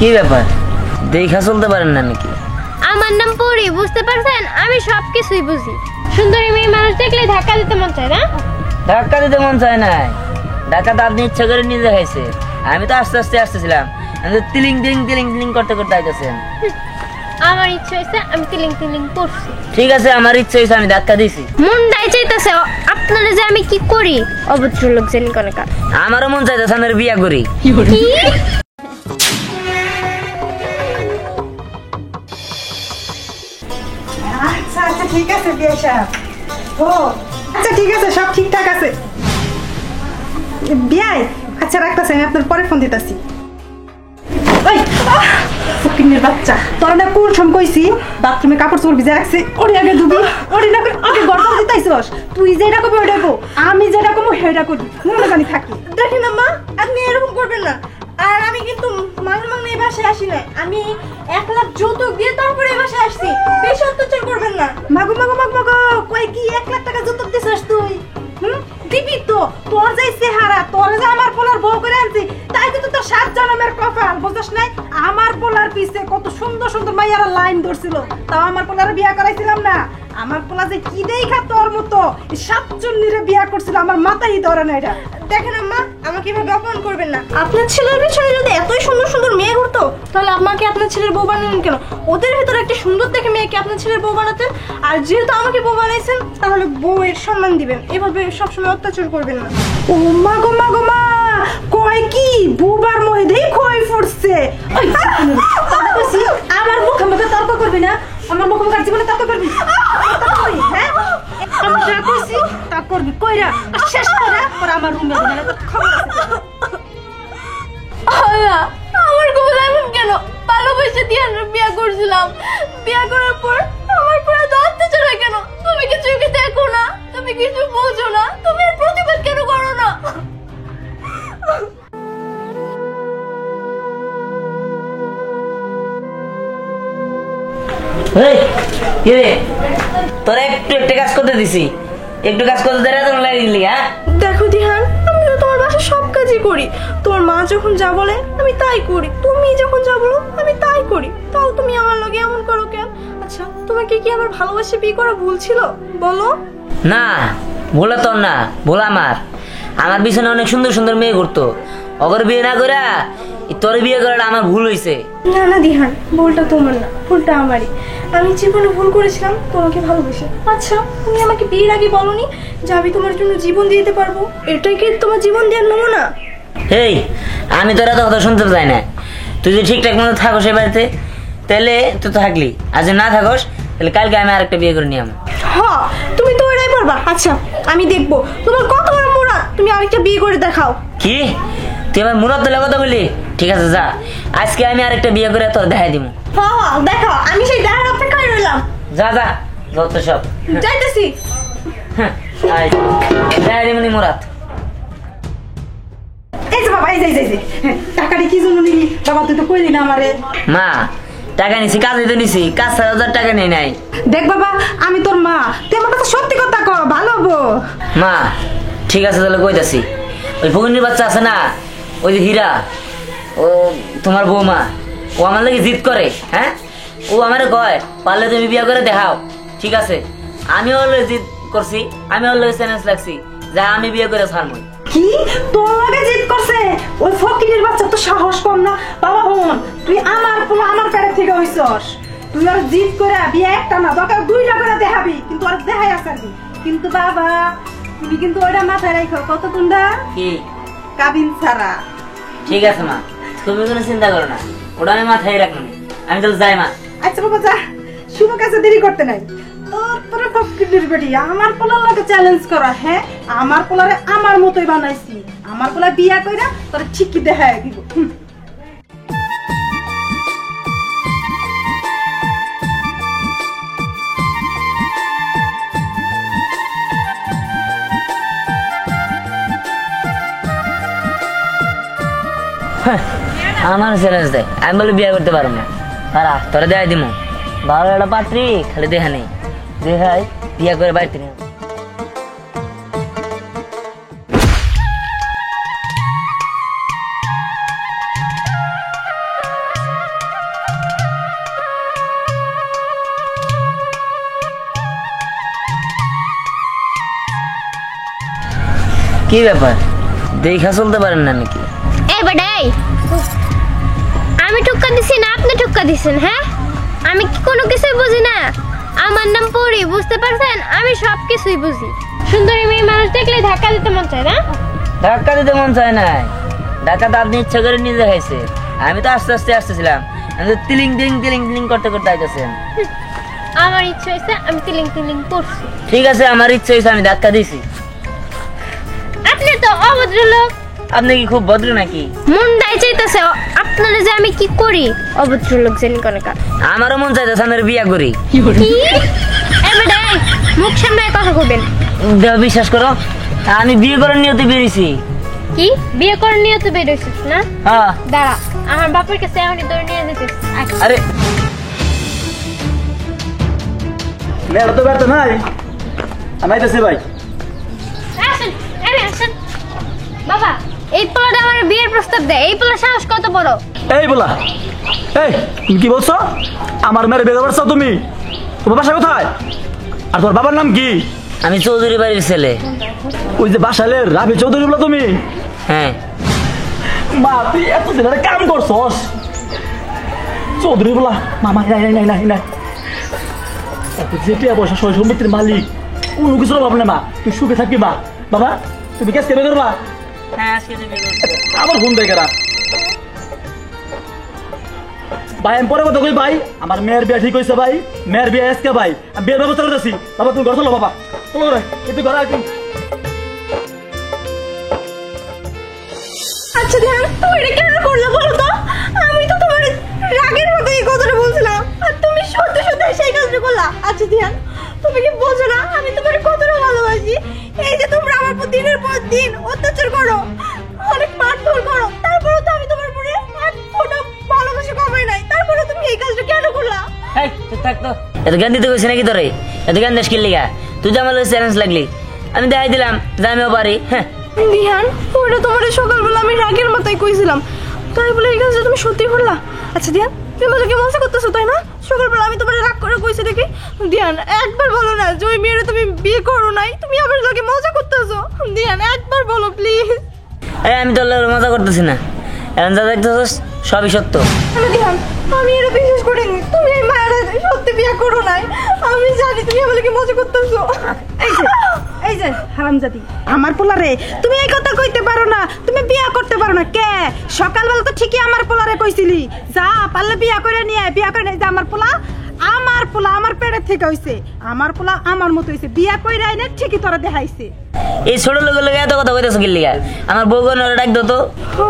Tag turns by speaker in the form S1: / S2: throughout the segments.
S1: কি ব্যাপার দেখা চলতে পারেন না নাকি?
S2: আমার নাম পরি, বুঝতে পারছেন? আমি সবকিছুই বুঝি। সুন্দরী মেয়ে মানুষ দেখলে ধাক্কা দিতে মন চায় না?
S1: ধাক্কা দিতে মন চায় না, ধাক্কা তো আপনি ইচ্ছা করে নিজে খাইছে। আমি তো আস্তে আস্তে আসতেছিলাম, আমি তো তিলিং তিলিং তিলিং তিলিং করতে করতে আইতেছেন।
S2: আমার ইচ্ছা হয়েছে, আমি তিলিং তিলিং করছি।
S1: ঠিক আছে, আমার ইচ্ছা হয়েছে, আমি ধাক্কা দিছি।
S2: মনটাই চাইতেছে আপনারা যে আমি কি করি, অভদ্র লোক জানি কনেকা।
S1: আমারও মন চাইতেছে আমি বিয়া করি।
S2: কি?
S3: আচ্ছা আচ্ছা ঠিক আছে বিয়ে সাহেব। ও আচ্ছা ঠিক আছে, সব ঠিকঠাক আছে বিয়াই। আচ্ছা রাখতেছি, আমি আপনার পরে ফোন দিতেছি। ওই ফকিনের বাচ্চা, তোরা না কুরছম কইছি বাথরুমে কাপড় চোপড় ভিজা রাখছি, ওরে আগে ধুবি, ওরে না করে আগে গড় করে দিতাইছস। তুই যেটা কবি ওটা কো, আমি যেটা কমু সেটা করি, মনে জানি থাকি।
S4: দেখেন আম্মা, আপনি এরকম করবেন না। আর আমি কিন্তু মাংস এই বাসায় আসি না, আমি 1 লাখ যৌতুক দিয়ে তারপরে এই বাসায় আসছি। বেশি অত্যাচার করবেন না।
S3: মাগো মাগো মাগো মাগো, কই কি 1 লাখ টাকা যৌতুক দিছস তুই? দিবি তো, তোর যে চেহারা, তোর যে আমার পোলার বউ করে আনছি, তাই তো তোর 7 জন্মের কপাল, বুঝছস নাই? আমার পোলার পিছে কত সুন্দর সুন্দর মাইয়ারা লাইন ধরছিল, তাও আমার পোলারে বিয়া করাইছিলাম না। আমার পোলা যে কি দেখা তোর মতো 7 জন্নিরে বিয়া করছিল, আমার মাথায় ধরে না এটা।
S4: দেখেন আম্মা, আমাকে এভাবে অপমান করবেন না। আপনার ছেলের পিছনে যদি এতই সুন্দর সুন্দর মেয়ে ঘুরতো, তাহলে আমাকে আপনার ছেলের বউ বানালেন কেন? ওদের ভিতরে একটা সুন্দর দেখে মেয়েকে আপনার ছেলের বউ বানাতেন। আর যেহেতু আমাকে বউ বানাইছেন, তাহলে বউয়ের সম্মান দিবেন, এভাবে সবসময় অত্যাচার করবেন না।
S3: ও মা গো মা গো মা, কয় কি বুবার মহিদেই কই ফুটছে। ওই কইছি, আমার মুখে মুখে তর্ক করবি না, আমার মুখে মুখে জীবনে তর্ক করবি, হ্যাঁ? আমি যা কইছি তা করবি, কইরা শেষ করা পর আমার রুমে দিলে তো খবর আছে।
S4: আল্লাহ, আমার গোল এমন কেন? ভালোবেসে দিয়ে বিয়ে করছিলাম, বিয়ে করার পর আমার পুরো অত্যাচার হয় কেন? তুমি কিছু কি দেখো না? তুমি কিছু বোঝো না? তুমি এর প্রতিবাদ কেন করো না?
S1: এই কি রে, তোরা একটু একটা কাজ করতে দিছি, একটু কাজ করতে দেরা তোর লাগি দিলি? হ্যাঁ
S4: দেখো দিহান, আমি তো তোমার বাসায় সব কাজই করি। তোমার মা যখন যা বলে আমি তাই করি, তুমি যখন যা বলো আমি তাই করি, তাও তুমি আমার লগে এমন করো কেন? আচ্ছা, তোমাকে কি আমার ভালোবাসে বিয়ে করা ভুল ছিল বলো?
S1: না, ভোলা তোর না, ভোলা আমার পিছনে অনেক সুন্দর সুন্দর মেয়ে ঘুরতো, অগর বিয়ে না করে তোর বিয়ে করাটা আমার ভুল হয়েছে।
S4: না না দিহান, ভুলটা তোমার না, ভুলটা আমারই। আমি জীবনে ভুল করেছিলাম তোমাকে ভালোবেসে। আচ্ছা, তুমি আমাকে বিয়ের আগে বলনি যে আমি তোমার জন্য জীবন দিয়ে দিতে পারবো? এটাই কি তোমার জীবন দেওয়ার নমুনা?
S1: এই আমি তোরা তো কথা শুনতে চাই না। তুই যদি ঠিকঠাক মতো থাকোস এই বাড়িতে, তাহলে তুই থাকলি, আর যদি না থাকোস তাহলে কালকে আমি আরেকটা বিয়ে করে নিয়ে।
S4: হ্যাঁ, তুমি তো এটাই পারবা। আচ্ছা, আমি দেখবো তোমার কত বড় মুরাদ, তুমি আরেকটা বিয়ে করে দেখাও।
S1: কি তুই আমার মুরাদ তোলা কথা বলি? ঠিক আছে যা, আজকে আমি আরেকটা বিয়ে করে তোর দেখাই দিব।
S4: হ্যাঁ হ্যাঁ, দেখাও, আমি সেই দেখার অপেক্ষায় রইলাম।
S1: যা যা, যত সব
S4: যাইতেছি।
S1: দেখাই দিব মুরাদ।
S3: এই যে বাবা, এই যে এই যে টাকাটা কি জন্য নিবি বাবা? তুই তো কইলি না আমারে।
S1: মা, টাকা নিছি, কাজে তো নিছি, কাজ 7,000 টাকা নেই নাই।
S3: দেখ বাবা, আমি তোর মা, তুই আমার কাছে সত্যি কথা কর, ভালো হবো।
S1: মা ঠিক আছে, তাহলে কইতাছি। ওই ফকিনীর বাচ্চা আছে না, ওই যে হীরা, ও তোমার বৌমা, ও আমার লাগে জিদ করে। হ্যাঁ, ও আমারে কয় পারলে তুমি বিয়ে করে দেখাও। ঠিক আছে, আমি ওর লগে জিদ করছি, আমি ওর লগে চ্যালেঞ্জ লাগছি যা আমি বিয়ে করে ছাড়বো।
S3: কি তোর লাগে জিদ করছে? ওই ফকিরের বাচ্চা তো সাহস কম না বাবা। হন, তুই আমার পোলা আমার পেটের থেকে হইছস, তুই আর জিদ করে বিয়ে একটা না দরকার 2টা করে দেখাবি, কিন্তু আর দেখাই আসবি। কিন্তু বাবা, তুমি কিন্তু ওইটা মাথায় রাখো, কত কুন্ডা
S1: কি
S3: কাবিন ছাড়া।
S1: ঠিক আছে মা, তুমি কোনো চিন্তা করো না, ওটা আমি মাথায় রাখবো। আমি তাহলে যাই মা।
S3: আচ্ছা বাবা যা, শুভ কাছে দেরি করতে নাই। তোর ফকিরের বেটি আমার পোলার লাগে চ্যালেঞ্জ করা। হ্যাঁ, আমার পোলারে আমার মতোই বানাইছি, আমার পোলা বিয়া কইরা তোর ঠিকই দেখায় দিব।
S1: আমার চ্যালেঞ্জ দেয়, আমি বলে বিয়ে করতে পারবো না। তারা তোরা দেখাই দিব ভালো একটা পাত্রী, খালি দেখা নেই, দেখাই বিয়ে করে বাড়িতে নিয়ে। কি ব্যাপার, দেখা চলতে পারেন না নাকি?
S2: এই বেটাই, আমি ঠুক্কা দিছি না আপনি ঠুক্কা দিছেন? হ্যাঁ, আমি কি কোনো কিছুই বুঝি না? আমার নাম পরি, বুঝতে পারছেন? আমি সব কিছুই বুঝি। সুন্দরী মেয়ে মানুষ দেখলে ধাক্কা দিতে মন চায় না?
S1: ধাক্কা দিতে মন চায় না, ধাক্কা তো আপনি ইচ্ছা করে নিজে খাইছে। আমি তো আস্তে আস্তে আসতেছিলাম, আমি তো তিলিং তিলিং তিলিং তিলিং করতে করতে আইতেছেন।
S2: আমার ইচ্ছে হয়েছে, আমি তিলিং তিলিং করছি।
S1: ঠিক আছে, আমার ইচ্ছা হয়েছে, আমি ধাক্কা দিছি।
S2: আপনি তো অভদ্র লোক।
S1: আপনি কি খুব ভদ্র নাকি?
S2: মুন্ডাই চাইতেছে আপনারা যে আমি কি করি, অভদ্র লোক জানি কনেকা।
S1: আমারও মন চাইতেছে আমি বিয়া করি।
S2: কি এই বেটাই, মুখ সামনে কথা কইবেন।
S1: দেহ বিশ্বাস করো, আমি বিয়ে করার নিয়তে বেরিয়েছি।
S2: কি বিয়ে করার নিয়তে বের হইছিস না?
S1: হ্যাঁ।
S2: দাঁড়া, আমার বাপের কাছে এখনই ধরে নিয়ে যেতেছি।
S1: আরে
S5: মেয়েরা তো ব্যর্থ নাই, আমি আইতেছি ভাই।
S2: আসেন, এই আসেন। বাবা, এই পোলাটা আমার বিয়ের প্রস্তাব দেয়। এই পোলা সাহস কত বড়!
S5: এই বলা, এই তুমি কি বলছো? আমার মেয়ের বিয়ে করছো তুমি? তোমার বাসা কোথায়? আর তোমার বাবার নাম কি?
S1: আমি চৌধুরী বাড়ির ছেলে।
S5: ওই যে বাসালের রাবি চৌধুরী বলো তুমি?
S1: হ্যাঁ।
S5: মা তুই এতদিন একটা কাম করছস, চৌধুরী বলা। মামা নাই নাই নাই নাই নাই, যেটা পয়সা সয় সম্পত্তির মালিক, কোনো কিছুর অভাব নেই। মা তুই সুখে থাকবি। মা বাবা তুমি কেস কেবে করবা?
S1: হ্যাঁ, আজকে তো বিয়ে করছি।
S5: আবার ফোন দেয় কেরা? ভাই আমি পরে কথা কই ভাই, আমার মেয়ের বিয়ে ঠিক হয়েছে ভাই, মেয়ের বিয়ে আজকে ভাই, আমি বিয়ের ব্যবস্থা করতেছি। বাবা তুমি ঘর চলো, বাবা চলো রে, কিন্তু ঘরে আসি।
S4: আচ্ছা ধ্যান, তুমি এটা কেন করলে বলো তো? আমি তো তোমার রাগের মতো এই কথাটা বলছিলাম, আর তুমি সত্যি সত্যি সেই কাজটা করলা। আচ্ছা ধ্যান, তুমি কি বোঝো না আমি তোমার কতটা ভালোবাসি? এই যে তোমরা আমার উপর দিনের পর দিন অত্যাচার করো, অনেক মারধর করো, তারপরেও তো আমি তোমার উপরে এক ফোঁটা ভালোবাসা কমাই নাই। তারপরে তুমি এই কাজটা কেন করলা?
S1: এই চুপ থাক তো। এত জ্ঞান দিতে কইছি নাকি তোরে? এত জ্ঞান দেশ কিনলি গা? তুই যে আমার চ্যালেঞ্জ লাগলি, আমি দেখাই দিলাম যে আমিও পারি। হ্যাঁ
S4: রিহান, ওটা তোমার সকালবেলা আমি রাগের মাথায় কইছিলাম, তাই বলে এই কাজটা তুমি সত্যি করলা? আচ্ছা রিহান, তুমি আমাকে মজা করতেছো তাই না? সকালবেলা আমি তোমার রাগ করে কইছি দেখি। রিহান একবার বলো না যে ওই মেয়েরা তুমি বিয়ে করো নাই, তুমি আমার লোকে মজা করতেছো। রিহান একবার বলো প্লিজ।
S1: এই আমি তোর লগে মজা করতেছি না, এখন যা দেখতেছস সবই সত্য।
S4: রিহান আমি এটা বিশ্বাস করিনি, তুমি এই মায়েরা সত্যি বিয়ে করো নাই। আমি জানি তুমি আমার লোকে মজা করতেছো।
S3: এই যে হারামজাদি আমার পোলারে তুমি এই কথা কইতে পারো না, তুমি বিয়া করতে পারো না কে? সকালবেলা তো ঠিকই আমার পোলারে কইছিলি যা পারলে বিয়া করে নিয়ে আয়, বিয়া করে নিয়ে যা। আমার পোলা আমার পেটের থেকে হইছে, আমার পোলা আমার মতো হইছে, বিয়া কইরা আইনে ঠিকই তোরা দেখাইছে।
S1: এই ছোট লোকের লগে এত কথা কইতেছ কিল্লি গা? আমার বউ কোন ডাক দো তো।
S4: ও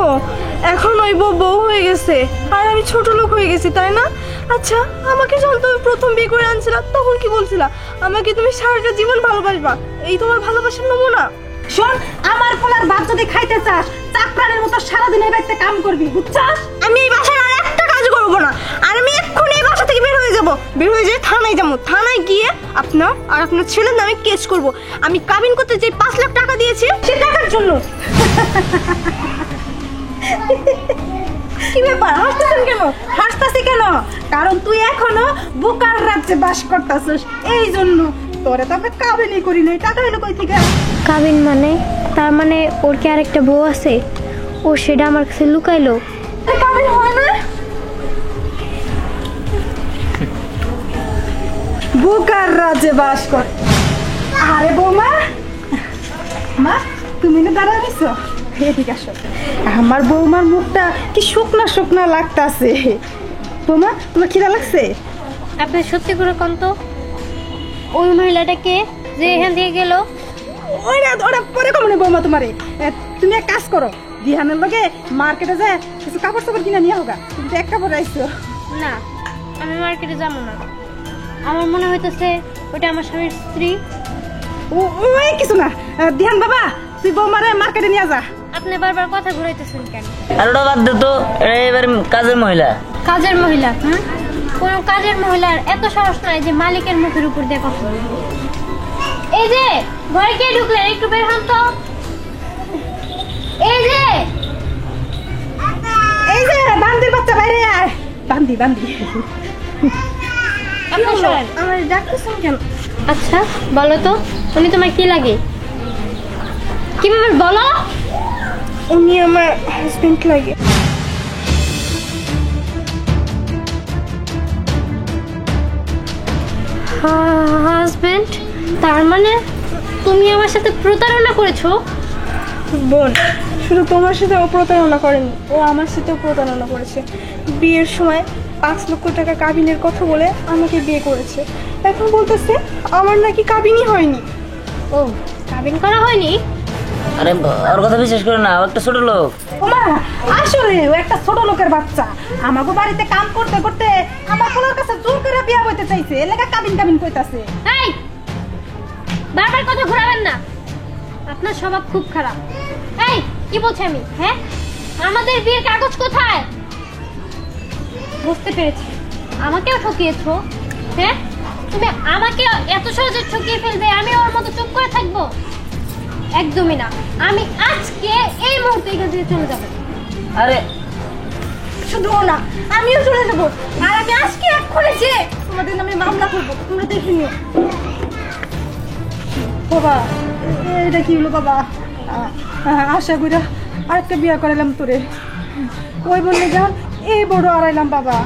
S4: এখন ওই বউ হয়ে গেছে আর আমি ছোট লোক হয়ে গেছি তাই না? আচ্ছা আমাকে যখন তুমি প্রথম বিয়ে করে আনছিলা তখন কি বলছিলা? আমাকে তুমি সারাটা জীবন ভালোবাসবা, এই তোমার ভালোবাসার নমুনা?
S3: শোন, আমার পোলার ভাত যদি খাইতে চাস চাকরানের মতো সারাদিন এই বাড়িতে কাম করবি, বুঝছাস?
S4: আমি এই বাসায় আর একটা কাজ করবো না, আর আমি এক্ষুনি এই বাসা থেকে বের হয়ে যাবো। বের হয়ে যেয়ে থানায় যাবো, থানায় গিয়ে আপনার আর আপনার ছেলের নামে কেস করব। আমি কাবিন করতে যে 5 লাখ টাকা দিয়েছি সে টাকার জন্য।
S3: কি ব্যাপার হাসতেছেন কেন? হাসতাছি কেন? কারণ তুই এখনো বুকার রাজ্যে বাস করতাছিস, এই জন্য। তোরে তো আমি কাবিনই করি নাই, টাকা এলো কই থেকে?
S2: কাবিন মানে? তার মানে ওর কি আরেকটা বউ আছে? ও সেটা আমার কাছে লুকাইলো।
S4: কাবিন হয় না?
S3: বুকার রাজ্যে বাস কর। আরে বৌমা, মা তুমি না দাঁড়া নিছো, এদিকে আসো। আমার বৌমার মুখটা কি শুকনা শুকনা লাগতাছে। বৌমা তোমার খিদা লাগছে?
S2: আপনি সত্যি করে কোন তো, ওই মহিলাটাকে যে এখান থেকে গেল?
S3: ওরা পরে কমনে বৌমা তোমারে। তুমি এক কাজ করো, দিহানের লগে মার্কেটে যায় কিছু কাপড় চাপড় কিনে নিয়ে হোগা। তুমি তো এক কাপড় আইছো।
S2: না, আমি মার্কেটে যাবো না। আমার মনে হইতেছে ওটা আমার স্বামীর স্ত্রী।
S3: ওই কিছু না, দিহান বাবা তুই বৌমারে মার্কেটে নিয়ে যা।
S2: আপনি বারবার কথা ঘুরাইতেছেন কেন?
S1: আর ওটা বাদ দে তো, এবার কাজের মহিলা।
S2: কাজের মহিলা? কোন কাজের মহিলার এত সাহস নাই যে মালিকের মুখের উপর দিয়ে কথা বলবে? এই যে ঘরে কে ঢুকলেন, একটু বের হন তো। এই যে
S3: বান্দির বাচ্চা বাইরে আয়। বান্দি
S2: আপনি শোনেন,
S4: আমার ডাকতেছেন কেন?
S2: আচ্ছা বলো তো, উনি তোমার কি লাগে? কি ব্যাপার বলো?
S4: উনি আমার হাজবেন্ড লাগে।
S2: হাজবেন্ড? তার মানে তুমি আমার সাথে প্রতারণা করেছো?
S4: বোন, শুধু তোমার সাথে ও প্রতারণা করেনি, ও আমার সাথেও প্রতারণা করেছে। বিয়ের সময় 5 লক্ষ টাকা কাবিনের কথা বলে আমাকে বিয়ে করেছে। এখন বলতেছে আমার নাকি কাবিনই হয়নি।
S2: ও, কাবিন করা হয়নি?
S1: আরে ওর কথা বিশ্বাস করে না, ও একটা ছোট লোক।
S3: ওমা, আসলে ও একটা ছোট লোকের বাচ্চা। আমাকে বাড়িতে কাম করতে করতে আমার পোলার কাছে জোর করে বিয়া হইতে চাইছে, এলাকা কাবিন কাবিন কইতাছে।
S2: এই, বারবার কথা ঘোরাবেন না, আপনার স্বভাব খুব খারাপ। এই, কি বলছি আমি? হ্যাঁ, আমাদের বিয়ের কাগজ কোথায়? বুঝতে পেরেছি, আমাকেও ঠকিয়েছো। হ্যাঁ, তুমি আমাকে এত সহজে ঠকিয়ে ফেলবে, আমি ওর মতো চুপ করে থাকবো? একদমই না, আমি আজকে এই মুহূর্তে এখান থেকে চলে যাবো।
S1: আরে
S4: শুধু ও না, আমিও চলে যাবো। আর আমি আজকে এক্ষুনি যে তোমাদের নামে মামলা করবো, তোমরা দেখে নিও।
S3: বাবা, এটা কি হলো বাবা? আশা কইরা আরেকটা বিয়া করাইলাম তোরে, ওই বললে যান এই বড় আড়াইলাম বাবা।